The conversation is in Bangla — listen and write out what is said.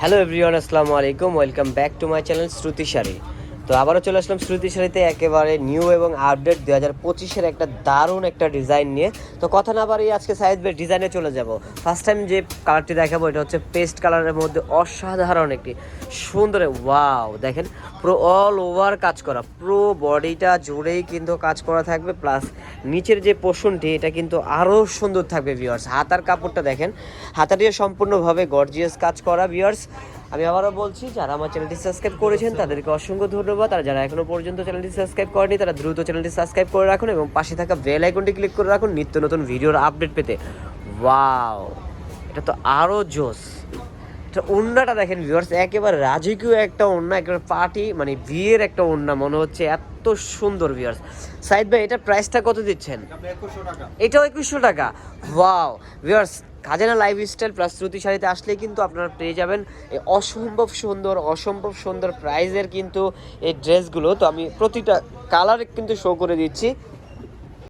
হ্যালো এভরিওয়ান, আসসালামু আলাইকুম। Welcome back to my channel Shruti Sari. তো আবারও চলে আসলাম শ্রুতি শাড়িতে একেবারে নিউ এবং আপডেট 2025-এর একটা দারুণ একটা ডিজাইন নিয়ে। তো কথা না বাড়িয়ে আজকে সাইজ বের ডিজাইনে চলে যাব। ফার্স্ট টাইম যে কালারটি দেখাবো এটা হচ্ছে পেস্ট কালারের মধ্যে অসাধারণ একটি সুন্দর ওয়াও, দেখেন পুরো অল ওভার কাজ করা, পুরো বডিটা জুড়েই কিন্তু কাজ করা থাকবে। প্লাস নিচের যে পোর্শনটি এটা কিন্তু আরও সুন্দর থাকবে ভিউয়ার্স। হাতার কাপড়টা দেখেন, হাতাটিও সম্পূর্ণভাবে গর্জিয়াস কাজ করা ভিউয়ার্স। আমি আবারও বলছি, যারা আমার চ্যানেলটি সাবস্ক্রাইব করেছেন তাদেরকে অসংখ্য ধন্যবাদ। আর যারা এখনও পর্যন্ত চ্যানেলটি সাবস্ক্রাইব করেনি তারা দ্রুত চ্যানেলটি সাবস্ক্রাইব করে রাখুন এবং পাশে থাকা বেল আইকনটি ক্লিক করে রাখুন নিত্য নতুন ভিডিওর আপডেট পেতে। ওয়াও, এটা তো আরও জোস। এটা ওড়নাটা দেখেন ভিউয়ার্স, একেবারে রাজকীয় একটা ওড়না, একেবারে পার্টি মানে বিয়ের একটা ওড়না মনে হচ্ছে, এত সুন্দর ভিউয়ার্স। সাইদ ভাই, এটার প্রাইসটা কত দিচ্ছেন? এটাও 2100 টাকা। ওয়াও ভিউয়ার্স, খাজানা লাইফস্টাইল প্লাস শ্রুতি শাড়িতে আসলেই কিন্তু আপনারা পেয়ে যাবেন এই অসম্ভব সুন্দর প্রাইজের কিন্তু এই ড্রেসগুলো। তো আমি প্রতিটা কালার কিন্তু শো করে দিচ্ছি।